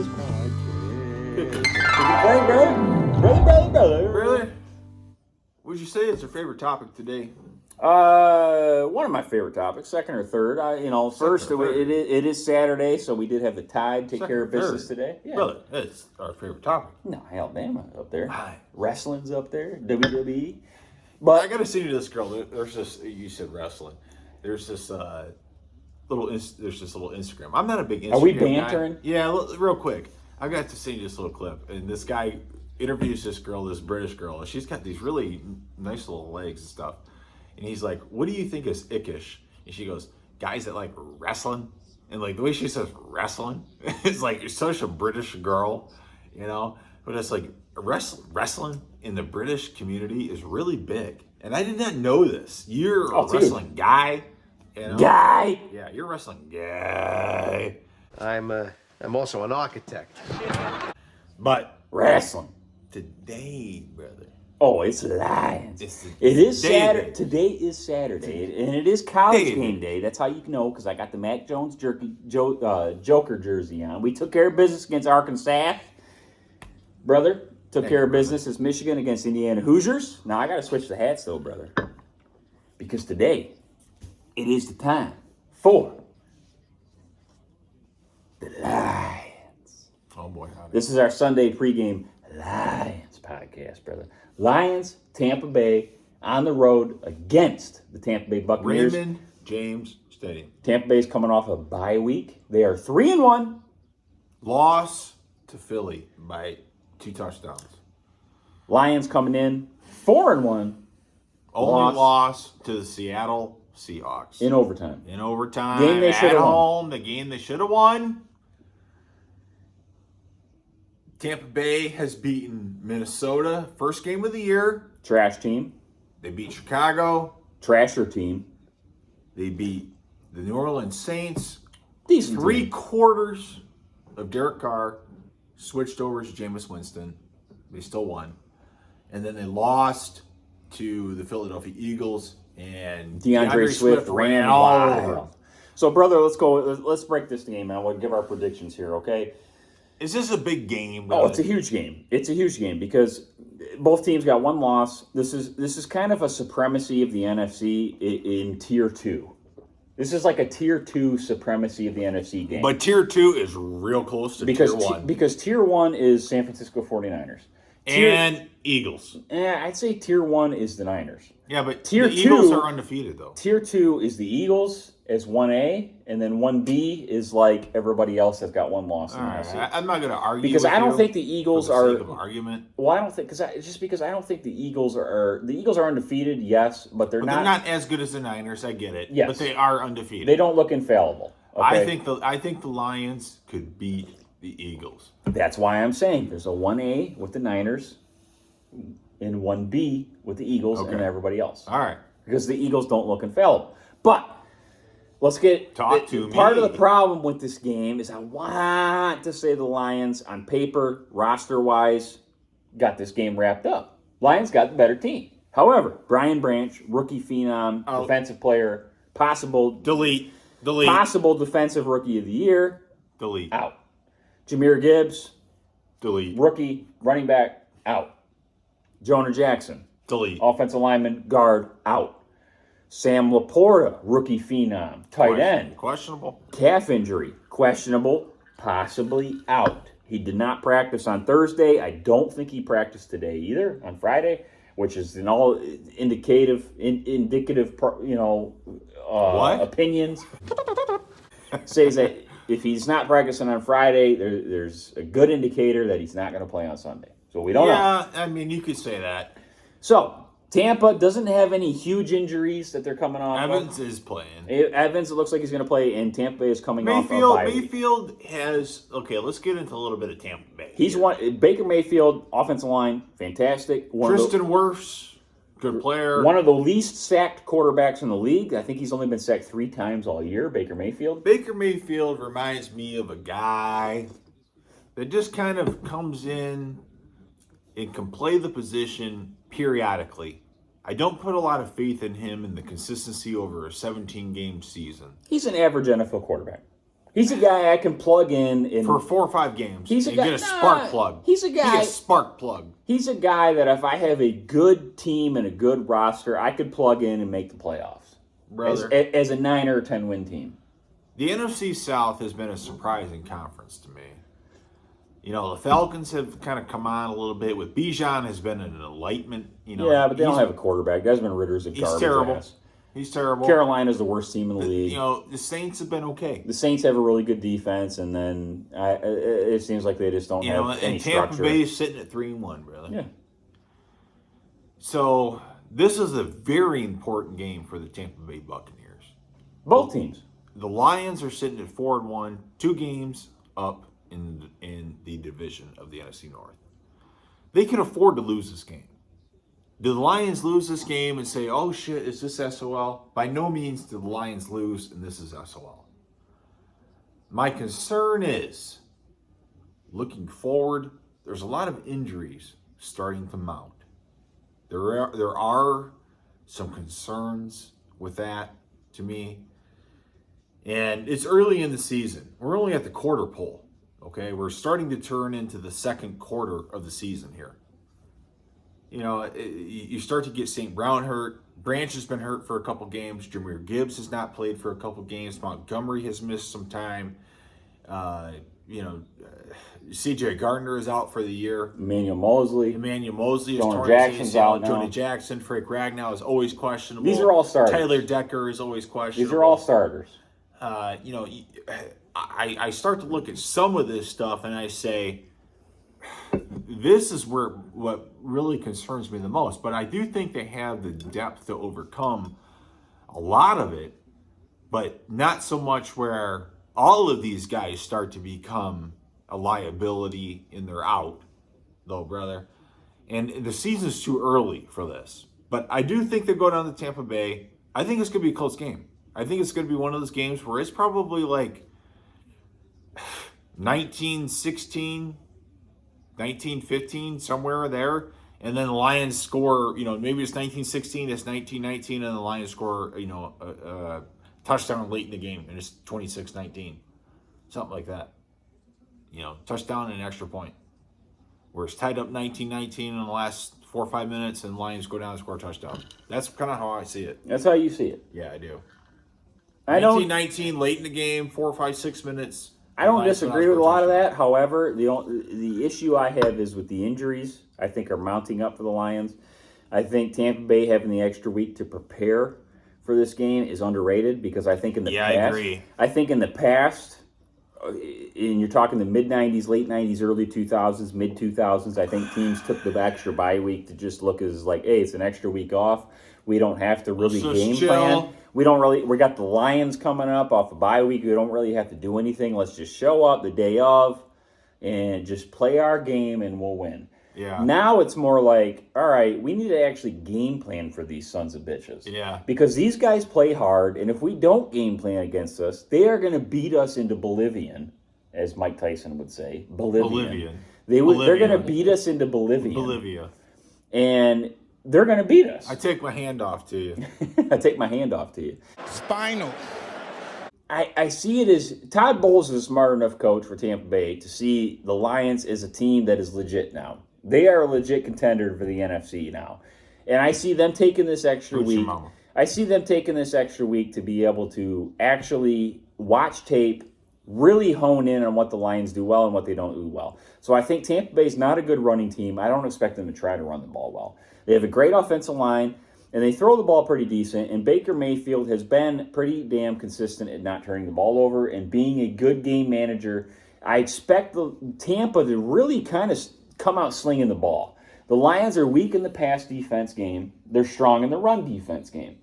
Bros Podcast. Brother. Really? Would you say it's your favorite topic today? One of my favorite topics, second or third. First it is Saturday, so we did have the Tide take care of business today. Yeah. Brother, it's our favorite topic. No, Alabama up there. Aye. Wrestling's up there. WWE. But I gotta see this girl. There's this. You said wrestling. There's this little Instagram. I'm not a big Instagram Are we bantering? guy. Yeah, real quick. I got to see this little clip, and this guy interviews this girl, this British girl, and she's got these really nice little legs and stuff. And he's like, "What do you think is ickish?" And she goes, "Guys that like wrestling." And like the way she says wrestling, it's like you're such a British girl, you know. But it's like wrestling in the British community is really big, and I did not know this. You're a wrestling guy, you know? Guy. Yeah, you're a wrestling guy. I'm also an architect. But Wrestling. today, brother. Oh, it's Lions. It is Saturday. Today is Saturday, and it is college game day. That's how you know, because I got the Mac Jones Joker jersey on. We took care of business against Arkansas. Brother, took care of business as Michigan against Indiana Hoosiers. Now, I got to switch the hats, though, brother. Because today, it is the time for the Lions. Oh, boy. This is our Sunday pregame Lions podcast, brother. Lions, Tampa Bay, on the road against the Tampa Bay Buccaneers. Raymond James Stadium. Tampa Bay's coming off a bye week. They are 3-1. Loss to Philly by 2 touchdowns. Lions coming in 4-1. Only loss to the Seattle Seahawks. In overtime. Game they should have won. The game they should have won. Tampa Bay has beaten Minnesota. First game of the year. Trash team. They beat Chicago. Trasher team. They beat the New Orleans Saints. Decent 3 team. quarters of Derek Carr switched over to Jameis Winston. They still won. And then they lost to the Philadelphia Eagles. And DeAndre Swift ran all over them. So, brother, let's go. Let's break this game out. We'll give our predictions here, okay? Is this a big game? Oh, it's a huge game. It's a huge game because both teams got one loss. This is kind of a supremacy of the NFC in Tier 2. This is like a Tier 2 supremacy of the NFC game. But Tier 2 is real close to Tier 1. Because Tier 1 is San Francisco 49ers. And Eagles. I'd say Tier 1 is the Niners. Yeah, but Tier the Eagles are undefeated, though. Tier 2 is the Eagles as 1A, and then 1B is like everybody else that's got one loss in the NFC. I'm not going to argue because I don't think the Eagles for the are sake of argument. Well, I don't think because I don't think the Eagles are undefeated. Yes, but they're not as good as the Niners. I get it. Yes, but they are undefeated. They don't look infallible. Okay? I think the Lions could beat the Eagles. That's why I'm saying there's a 1A with the Niners and 1B with the Eagles and everybody else. All right. Because the Eagles don't look infallible. But let's get part of the problem with this game is I want to say the Lions on paper, roster-wise, got this game wrapped up. Lions got the better team. However, Brian Branch, rookie phenom, defensive player, possible delete, possible defensive rookie of the year, delete, out. Jahmyr Gibbs, delete, rookie running back, out. Jonah Jackson, delete, offensive lineman, guard, out. Sam Laporta, rookie phenom, tight end. Questionable. Calf injury, questionable, possibly out. He did not practice on Thursday. I don't think he practiced today either, on Friday, which is in all indicative, opinions. Says that if he's not practicing on Friday, there's a good indicator that he's not going to play on Sunday. So we don't know. Yeah, I mean, you could say that. So, Tampa doesn't have any huge injuries that they're coming off Evans is playing. Evans, it looks like he's going to play, and Tampa Bay is coming off of bye week. Mayfield has... Okay, let's get into a little bit of Tampa Bay. Baker Mayfield, offensive line, fantastic. Tristan Wirfs, good player. One of the least sacked quarterbacks in the league. I think he's only been sacked 3 times all year, Baker Mayfield. Baker Mayfield reminds me of a guy that just kind of comes in and can play the position periodically. I don't put a lot of faith in him and the consistency over a 17-game season. He's an average NFL quarterback. He's a guy I can plug in for 4 or 5 games. He's a guy. Get a spark plug. He's a guy. He a spark plug. He's a guy that if I have a good team and a good roster, I could plug in and make the playoffs. Brother. As a 9 or 10 win team. The NFC South has been a surprising conference to me. You know, the Falcons have kind of come on a little bit. With Bijan has been an enlightenment. You know, yeah, but they don't have a quarterback. Desmond Ritter's a garbage terrible. ass. He's terrible. Carolina's the worst team in the league. You know, the Saints have been okay. The Saints have a really good defense, and then it seems like they just don't have any structure. And Tampa Bay is sitting at 3-1, brother. Yeah. So this is a very important game for the Tampa Bay Buccaneers. Both teams. The Lions are sitting at 4-1, 2 games up in the division of the NFC North. They can afford to lose this game. Do the Lions lose this game and say, oh shit, is this SOL? By no means do the Lions lose and this is SOL. My concern is, looking forward, there's a lot of injuries starting to mount. There are some concerns with that to me. And it's early in the season. We're only at the quarter pole, okay? We're starting to turn into the second quarter of the season here. You know, you start to get St. Brown hurt. Branch has been hurt for a couple games. Jahmyr Gibbs has not played for a couple games. Montgomery has missed some time. C.J. Gardner is out for the year. Emmanuel Mosley is Jonah Jackson's out now. Jonah Jackson. Frank Ragnow is always questionable. These are all starters. Tyler Decker is always questionable. These are all starters. I start to look at some of this stuff and I say, this is what really concerns me the most. But I do think they have the depth to overcome a lot of it, but not so much where all of these guys start to become a liability and they're out, though, brother. And the season's too early for this. But I do think they go down to Tampa Bay. I think it's going to be a close game. I think it's going to be one of those games where it's probably like 19-16, 19-15, somewhere there. And then the Lions score, maybe it's 19-16, it's 19-19, and the Lions score, a touchdown late in the game, and it's 26-19. Something like that. Touchdown and an extra point. Where it's tied up 19-19 in the last 4 or 5 minutes, and Lions go down and score a touchdown. That's kind of how I see it. That's how you see it. Yeah, I do. 19-19, late in the game, 4, 5, 6 minutes. I don't disagree with a lot of that. However, the issue I have is with the injuries, I think, are mounting up for the Lions. I think Tampa Bay having the extra week to prepare for this game is underrated because I think in the past, I agree. I think in the past, and you're talking the mid-'90s, late '90s, early 2000s, mid-2000s, I think teams took the extra bye week to just look as like, hey, it's an extra week off. We don't have to really game plan. We got the Lions coming up off a bye week. We don't really have to do anything. Let's just show up the day of and just play our game and we'll win. Yeah. Now it's more like, all right, we need to actually game plan for these sons of bitches. Yeah. Because these guys play hard, and if we don't game plan against us, they are going to beat us into Bolivian, as Mike Tyson would say. Bolivian. They're going to beat us into Bolivia. And they're going to beat us. I take my hand off to you. I take my hand off to you. Spinal. I see it as Todd Bowles is a smart enough coach for Tampa Bay to see the Lions as a team that is legit now. They are a legit contender for the NFC now. And I see them taking this extra week. I see them taking this extra week to be able to actually watch tape, really hone in on what the Lions do well and what they don't do well. So I think Tampa Bay is not a good running team. I don't expect them to try to run the ball well. They have a great offensive line, and they throw the ball pretty decent, and Baker Mayfield has been pretty damn consistent at not turning the ball over and being a good game manager. I expect Tampa to really kind of come out slinging the ball. The Lions are weak in the pass defense game. They're strong in the run defense game.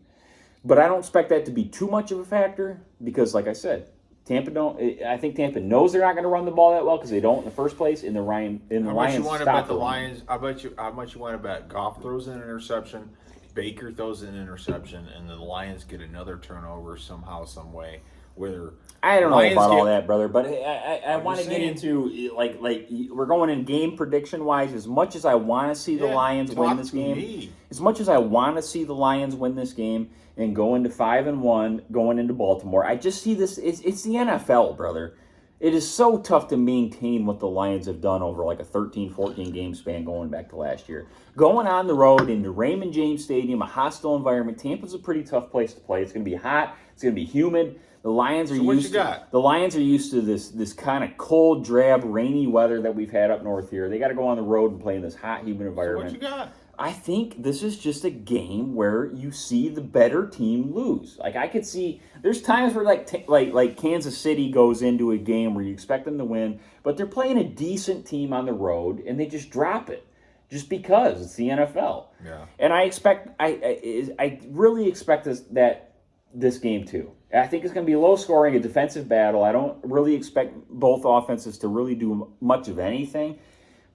But I don't expect that to be too much of a factor because, like I said, I think Tampa knows they're not going to run the ball that well because they don't in the first place. How much you want to bet the Lions? How much you want to bet Goff throws an interception, Baker throws an interception, and the Lions get another turnover somehow, some way, where I don't know Lions about all get- that, brother, but I want to just get saying. into like we're going in game prediction wise. As much as I want to see the Yeah, Lions win talk this to game, me. as much as I want to see the Lions win this game and go into 5-1, going into Baltimore, I just see this. It's the NFL, brother. It is so tough to maintain what the Lions have done over like a 13, 14 game span going back to last year. Going on the road into Raymond James Stadium, a hostile environment. Tampa's a pretty tough place to play. It's going to be hot. It's going to be humid. The Lions are So what used you to got? the Lions are used to this kind of cold, drab, rainy weather that we've had up north here. They got to go on the road and play in this hot, humid So environment. what you got? I think this is just a game where you see the better team lose. Like I could see, there's times where like Kansas City goes into a game where you expect them to win, but they're playing a decent team on the road and they just drop it, just because it's the NFL. Yeah. And I really expect this game too. I think it's going to be low scoring, a defensive battle. I don't really expect both offenses to really do much of anything,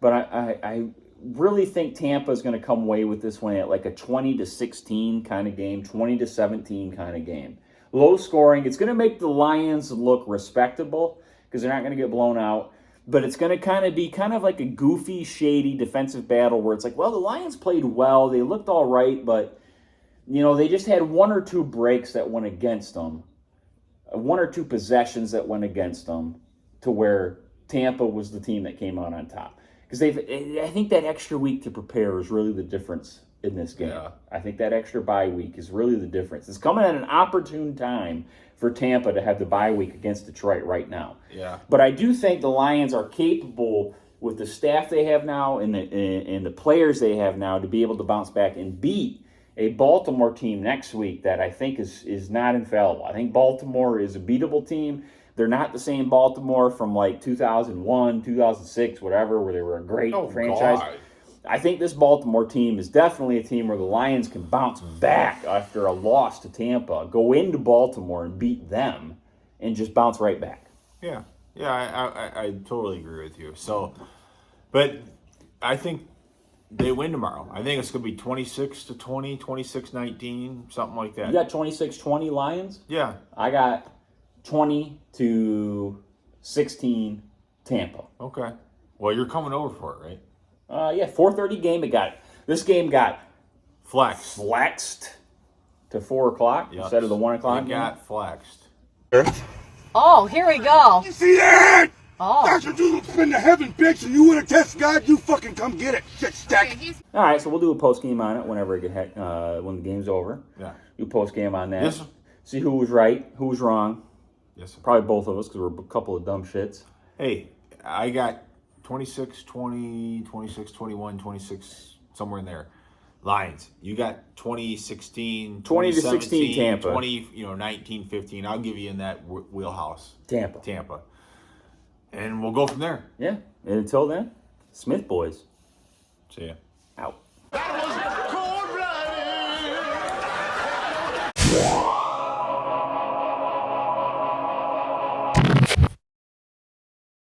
but I really think Tampa is going to come away with this one at like a 20-16 kind of game, 20-17 kind of game. Low scoring. It's going to make the Lions look respectable because they're not going to get blown out. But it's going to be like a goofy, shady defensive battle where it's like, well, the Lions played well. They looked all right, but, they just had one or two breaks that went against them. One or two possessions that went against them to where Tampa was the team that came out on top. Because I think that extra week to prepare is really the difference in this game. Yeah. I think that extra bye week is really the difference. It's coming at an opportune time for Tampa to have the bye week against Detroit right now. Yeah. But I do think the Lions are capable with the staff they have now and the players they have now to be able to bounce back and beat a Baltimore team next week that I think is not infallible. I think Baltimore is a beatable team. They're not the same Baltimore from like 2001, 2006, whatever, where they were a great franchise. God. I think this Baltimore team is definitely a team where the Lions can bounce back after a loss to Tampa, go into Baltimore and beat them, and just bounce right back. Yeah. Yeah, I totally agree with you. So, but I think they win tomorrow. I think it's going to be 26-20, 26-19, something like that. You got 26-20 Lions? Yeah. I got 20-16 Tampa. Okay. Well, you're coming over for it, right? 4:30 game. This game got Flex. flexed to 4 o'clock Yep. instead of the 1 o'clock It game. got flexed. Oh, here we go. You see that? Oh. That's what you spin to heaven, bitch, and you want to test God, you fucking come get it. Shit stack. All right, so we'll do a post game on it whenever when the game's over. Yeah. Do post game on that. Yes, sir. See who was right, who was wrong. Yes, sir. Probably both of us because we're a couple of dumb shits. Hey, I got 26-20, 26-21, 26, somewhere in there. Lions. You got 20-16, 20-16 Tampa. 20, 19-15. I'll give you in that wheelhouse. Tampa. And we'll go from there. Yeah. And until then, Smith boys See ya. out.